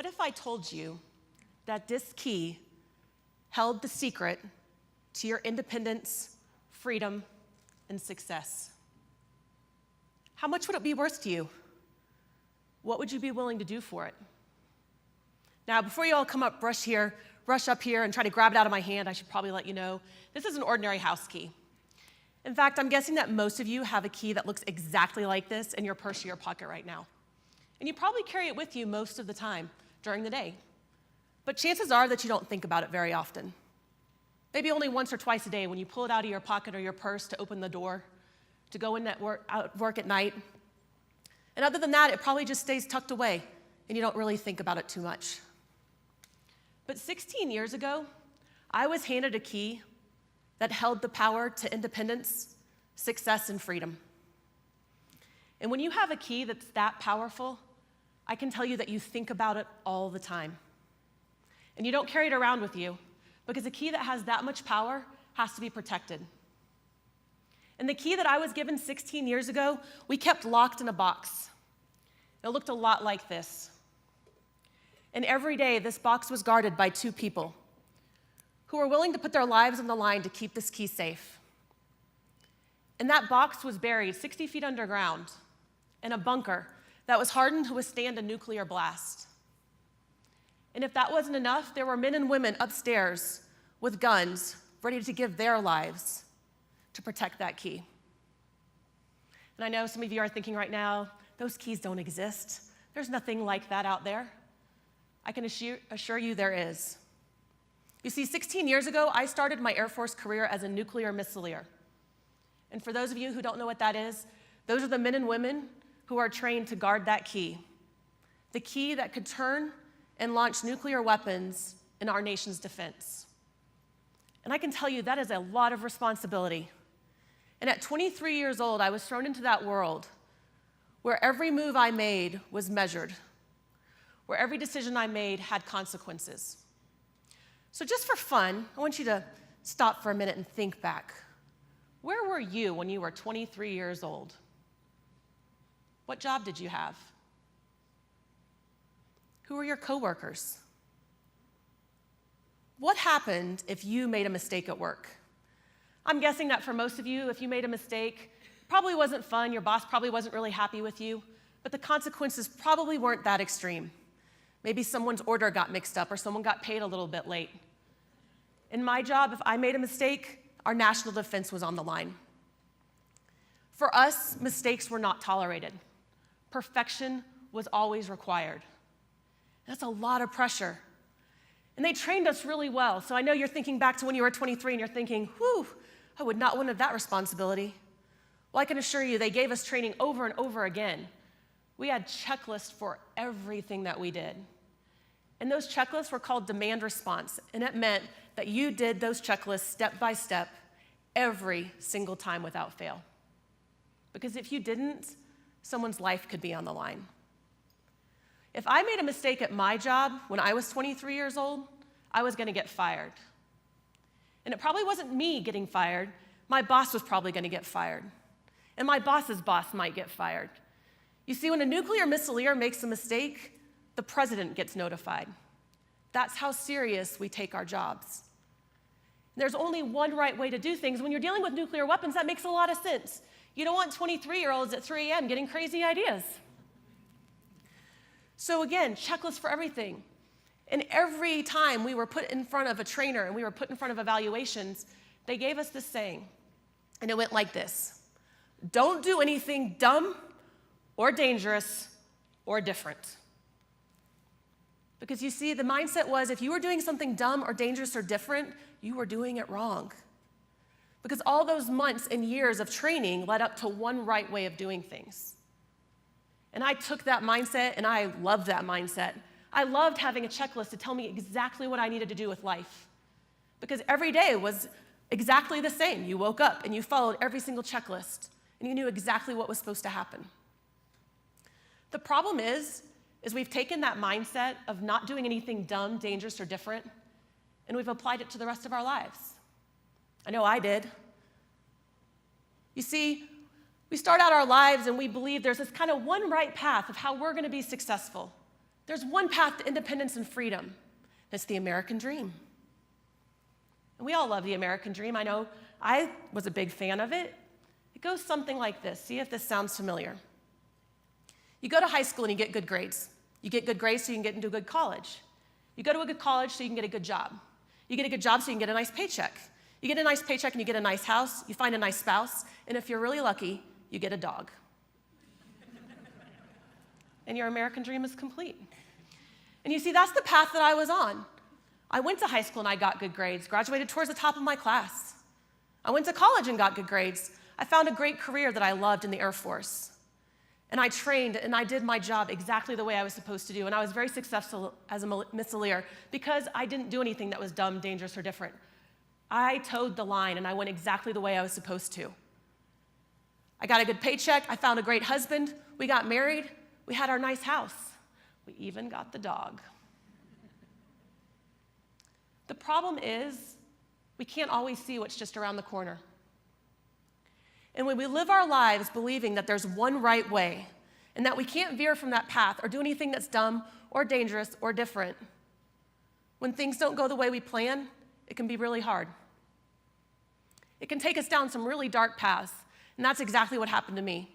What if I told you that this key held the secret to your independence, freedom, and success? How much would it be worth to you? What would you be willing to do for it? Now, before you all come up, rush up here and try to grab it out of my hand, I should probably let you know, this is an ordinary house key. In fact, I'm guessing that most of you have a key that looks exactly like this in your purse or your pocket right now. And you probably carry it with you most of the time during the day. But chances are that you don't think about it very often. Maybe only once or twice a day when you pull it out of your pocket or your purse to open the door, to go in at work at night. And other than that, it probably just stays tucked away, and you don't really think about it too much. But 16 years ago, I was handed a key that held the power to independence, success, and freedom. And when you have a key that's that powerful, I can tell you that you think about it all the time. And you don't carry it around with you, because a key that has that much power has to be protected. And the key that I was given 16 years ago, we kept locked in a box. It looked a lot like this. And every day, this box was guarded by two people who were willing to put their lives on the line to keep this key safe. And that box was buried 60 feet underground in a bunker that was hardened to withstand a nuclear blast. And if that wasn't enough, there were men and women upstairs with guns ready to give their lives to protect that key. And I know some of you are thinking right now, those keys don't exist. There's nothing like that out there. I can assure you there is. You see, 16 years ago, I started my Air Force career as a nuclear missileer. And for those of you who don't know what that is, those are the men and women who are trained to guard that key, the key that could turn and launch nuclear weapons in our nation's defense. And I can tell you that is a lot of responsibility. And at 23 years old, I was thrown into that world where every move I made was measured, where every decision I made had consequences. So just for fun, I want you to stop for a minute and think back. Where were you when you were 23 years old? What job did you have? Who were your coworkers? What happened if you made a mistake at work? I'm guessing that for most of you, if you made a mistake, it probably wasn't fun, your boss probably wasn't really happy with you, but the consequences probably weren't that extreme. Maybe someone's order got mixed up or someone got paid a little bit late. In my job, if I made a mistake, our national defense was on the line. For us, mistakes were not tolerated. Perfection was always required. That's a lot of pressure. And they trained us really well. So I know you're thinking back to when you were 23 and you're thinking, whew, I would not want to have that responsibility. Well, I can assure you, they gave us training over and over again. We had checklists for everything that we did. And those checklists were called demand response. And it meant that you did those checklists step by step every single time without fail. Because if you didn't, someone's life could be on the line. If I made a mistake at my job when I was 23 years old, I was going to get fired. And it probably wasn't me getting fired. My boss was probably going to get fired. And my boss's boss might get fired. You see, when a nuclear missileer makes a mistake, the president gets notified. That's how serious we take our jobs. There's only one right way to do things. When you're dealing with nuclear weapons, that makes a lot of sense. You don't want 23-year-olds at 3 a.m. getting crazy ideas. So again, checklists for everything. And every time we were put in front of a trainer and we were put in front of evaluations, they gave us this saying, and it went like this: don't do anything dumb or dangerous or different. Because you see, the mindset was if you were doing something dumb or dangerous or different, you were doing it wrong. Because all those months and years of training led up to one right way of doing things. And I took that mindset, and I loved that mindset. I loved having a checklist to tell me exactly what I needed to do with life. Because every day was exactly the same. You woke up, and you followed every single checklist, and you knew exactly what was supposed to happen. The problem is we've taken that mindset of not doing anything dumb, dangerous, or different, and we've applied it to the rest of our lives. I know I did. You see, we start out our lives and we believe there's this kind of one right path of how we're going to be successful. There's one path to independence and freedom, and it's the American dream. And we all love the American dream. I know I was a big fan of it. It goes something like this. See if this sounds familiar. You go to high school and you get good grades. You get good grades so you can get into a good college. You go to a good college so you can get a good job. You get a good job so you can get a nice paycheck. You get a nice paycheck and you get a nice house, you find a nice spouse, and if you're really lucky, you get a dog. And your American dream is complete. And you see, that's the path that I was on. I went to high school and I got good grades, graduated towards the top of my class. I went to college and got good grades. I found a great career that I loved in the Air Force. And I trained and I did my job exactly the way I was supposed to do. And I was very successful as a missileer because I didn't do anything that was dumb, dangerous, or different. I towed the line and I went exactly the way I was supposed to. I got a good paycheck. I found a great husband. We got married. We had our nice house. We even got the dog. The problem is we can't always see what's just around the corner. And when we live our lives believing that there's one right way and that we can't veer from that path or do anything that's dumb or dangerous or different, when things don't go the way we plan, it can be really hard. It can take us down some really dark paths, and that's exactly what happened to me.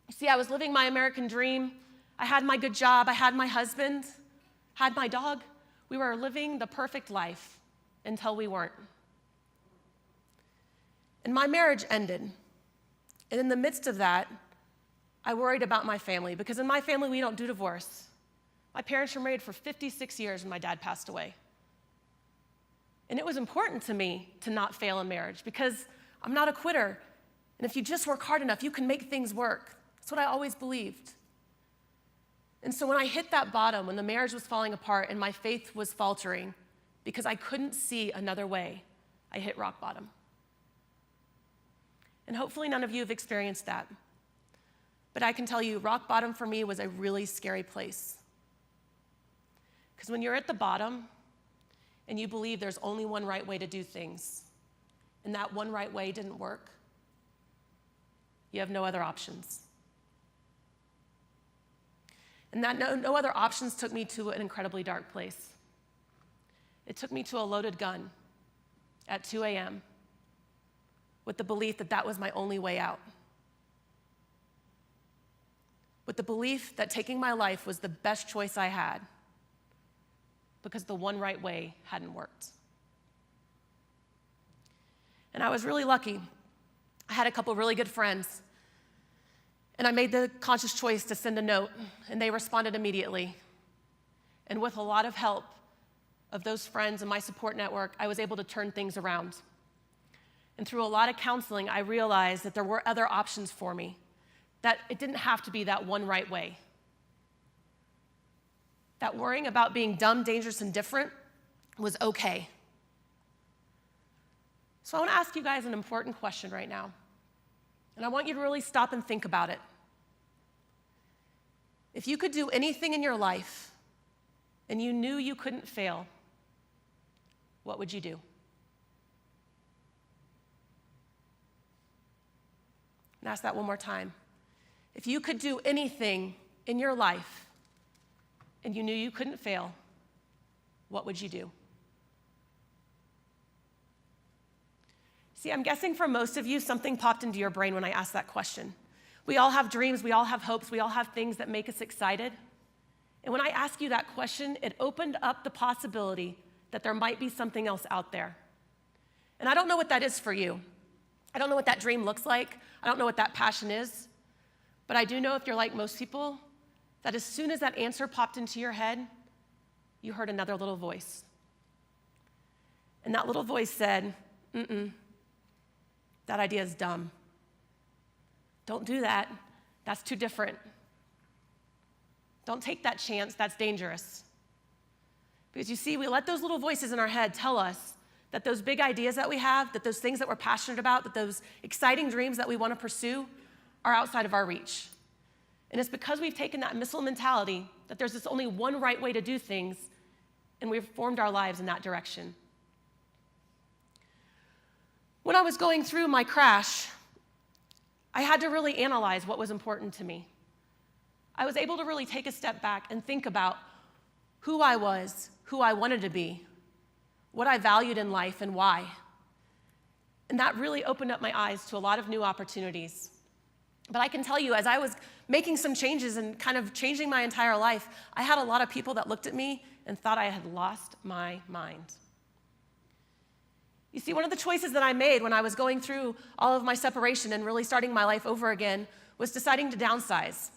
You see, I was living my American dream. I had my good job. I had my husband, had my dog. We were living the perfect life until we weren't. And my marriage ended. And in the midst of that, I worried about my family because in my family, we don't do divorce. My parents were married for 56 years when my dad passed away. And it was important to me to not fail in marriage because I'm not a quitter. And if you just work hard enough, you can make things work. That's what I always believed. And so when I hit that bottom, when the marriage was falling apart and my faith was faltering because I couldn't see another way, I hit rock bottom. And hopefully none of you have experienced that. But I can tell you, rock bottom for me was a really scary place. Because when you're at the bottom and you believe there's only one right way to do things, and that one right way didn't work, you have no other options. And that no other options took me to an incredibly dark place. It took me to a loaded gun at 2 a.m. with the belief that that was my only way out. With the belief that taking my life was the best choice I had because the one right way hadn't worked. And I was really lucky. I had a couple really good friends. And I made the conscious choice to send a note, and they responded immediately. And with a lot of help of those friends and my support network, I was able to turn things around. And through a lot of counseling, I realized that there were other options for me, that it didn't have to be that one right way. That worrying about being dumb, dangerous, and different was okay. So I want to ask you guys an important question right now. And I want you to really stop and think about it. If you could do anything in your life and you knew you couldn't fail, what would you do? And ask that one more time. If you could do anything in your life and you knew you couldn't fail, what would you do? See, I'm guessing for most of you, something popped into your brain when I asked that question. We all have dreams, we all have hopes, we all have things that make us excited. And when I asked you that question, it opened up the possibility that there might be something else out there. And I don't know what that is for you. I don't know what that dream looks like. I don't know what that passion is. But I do know if you're like most people, that as soon as that answer popped into your head, you heard another little voice. And that little voice said, that idea is dumb. Don't do that. That's too different. Don't take that chance. That's dangerous. Because you see, we let those little voices in our head tell us that those big ideas that we have, that those things that we're passionate about, that those exciting dreams that we want to pursue are outside of our reach. And it's because we've taken that missile mentality that there's this only one right way to do things, and we've formed our lives in that direction. When I was going through my crash, I had to really analyze what was important to me. I was able to really take a step back and think about who I was, who I wanted to be, what I valued in life, and why. And that really opened up my eyes to a lot of new opportunities. But I can tell you, as I was making some changes and kind of changing my entire life, I had a lot of people that looked at me and thought I had lost my mind. You see, one of the choices that I made when I was going through all of my separation and really starting my life over again was deciding to downsize.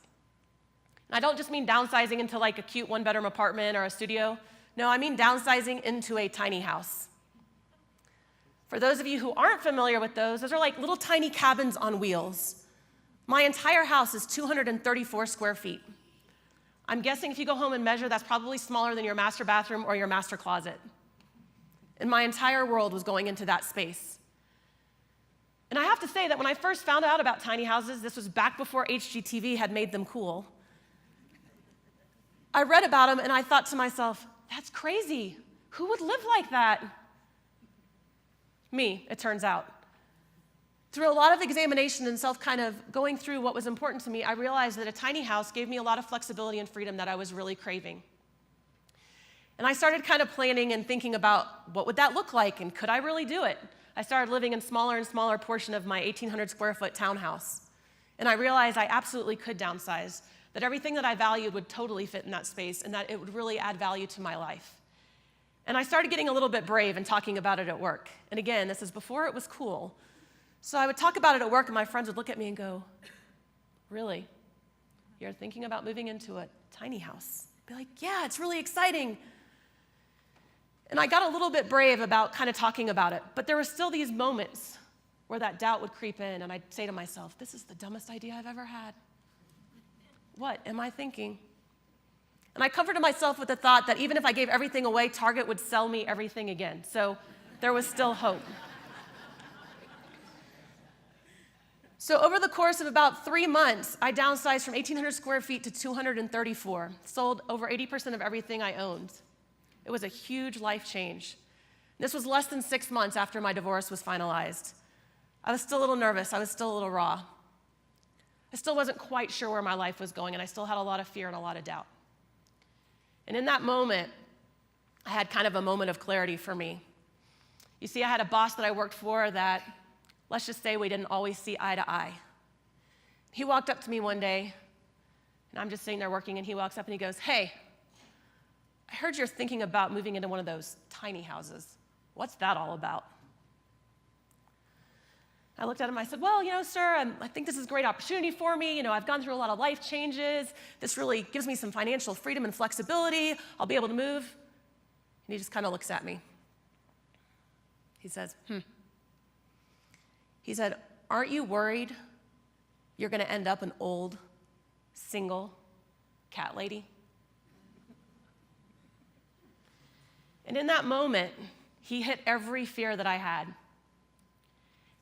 And I don't just mean downsizing into like a cute one-bedroom apartment or a studio. No, I mean downsizing into a tiny house. For those of you who aren't familiar with those are like little tiny cabins on wheels. My entire house is 234 square feet. I'm guessing if you go home and measure, that's probably smaller than your master bathroom or your master closet. And my entire world was going into that space. And I have to say that when I first found out about tiny houses, this was back before HGTV had made them cool, I read about them and I thought to myself, that's crazy. Who would live like that? Me, it turns out. Through a lot of examination and kind of going through what was important to me, I realized that a tiny house gave me a lot of flexibility and freedom that I was really craving. And I started kind of planning and thinking about what would that look like and could I really do it? I started living in smaller and smaller portion of my 1,800 square foot townhouse. And I realized I absolutely could downsize, that everything that I valued would totally fit in that space and that it would really add value to my life. And I started getting a little bit brave and talking about it at work. And again, this is before it was cool. So I would talk about it at work and my friends would look at me and go, really? You're thinking about moving into a tiny house? I'd be like, yeah, it's really exciting. And I got a little bit brave about kind of talking about it, but there were still these moments where that doubt would creep in and I'd say to myself, this is the dumbest idea I've ever had. What am I thinking? And I comforted myself with the thought that even if I gave everything away, Target would sell me everything again. So there was still hope. So over the course of about 3 months, I downsized from 1,800 square feet to 234, sold over 80% of everything I owned. It was a huge life change. This was less than 6 months after my divorce was finalized. I was still a little nervous. I was still a little raw. I still wasn't quite sure where my life was going, and I still had a lot of fear and a lot of doubt. And in that moment, I had kind of a moment of clarity for me. You see, I had a boss that I worked for that, let's just say we didn't always see eye to eye. He walked up to me one day, and I'm just sitting there working, and he walks up and he goes, hey, I heard you're thinking about moving into one of those tiny houses. What's that all about? I looked at him, I said, well, sir, I think this is a great opportunity for me. I've gone through a lot of life changes. This really gives me some financial freedom and flexibility. I'll be able to move. And he just kind of looks at me. He says, He said, aren't you worried you're going to end up an old, single cat lady? And in that moment, he hit every fear that I had.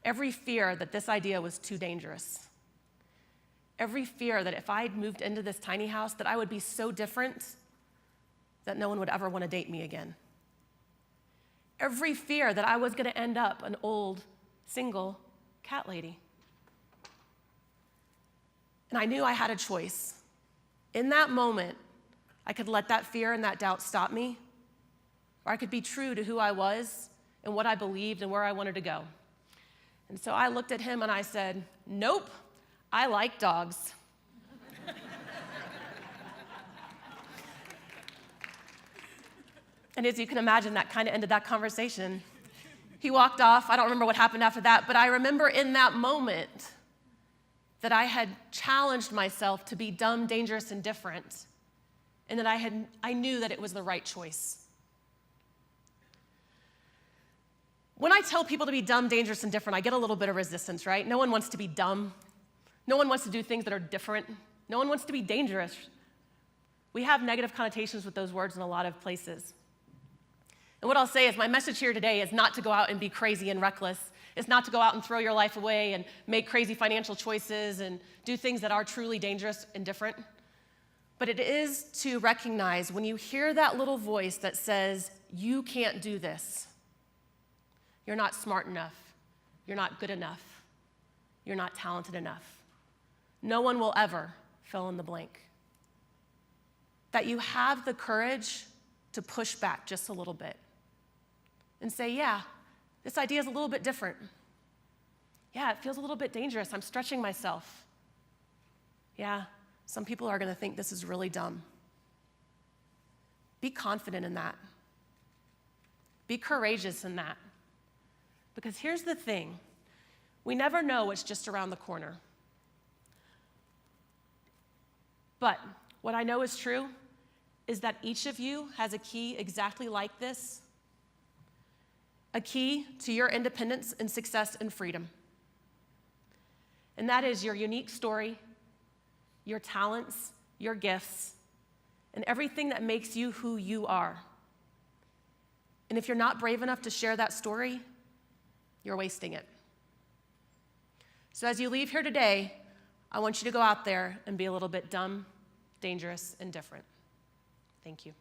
Every fear that this idea was too dangerous. Every fear that if I'd moved into this tiny house, that I would be so different that no one would ever want to date me again. Every fear that I was going to end up an old, single cat lady. And I knew I had a choice. In that moment, I could let that fear and that doubt stop me, or I could be true to who I was and what I believed and where I wanted to go. And so I looked at him and I said, nope, I like dogs. And as you can imagine, that kind of ended that conversation. He walked off. I don't remember what happened after that, but I remember in that moment that I had challenged myself to be dumb, dangerous, and different, and that I knew that it was the right choice. When I tell people to be dumb, dangerous, and different, I get a little bit of resistance, right? No one wants to be dumb. No one wants to do things that are different. No one wants to be dangerous. We have negative connotations with those words in a lot of places. And what I'll say is my message here today is not to go out and be crazy and reckless. It's not to go out and throw your life away and make crazy financial choices and do things that are truly dangerous and different. But it is to recognize when you hear that little voice that says, you can't do this. You're not smart enough. You're not good enough. You're not talented enough. No one will ever fill in the blank. that you have the courage to push back just a little bit and say, yeah, this idea is a little bit different. Yeah, it feels a little bit dangerous. I'm stretching myself. Yeah, some people are going to think this is really dumb. Be confident in that. Be courageous in that. Because here's the thing. We never know what's just around the corner. But what I know is true is that each of you has a key exactly like this, a key to your independence and success and freedom. And that is your unique story, your talents, your gifts, and everything that makes you who you are. And if you're not brave enough to share that story, you're wasting it. So as you leave here today, I want you to go out there and be a little bit dumb, dangerous, and different. Thank you.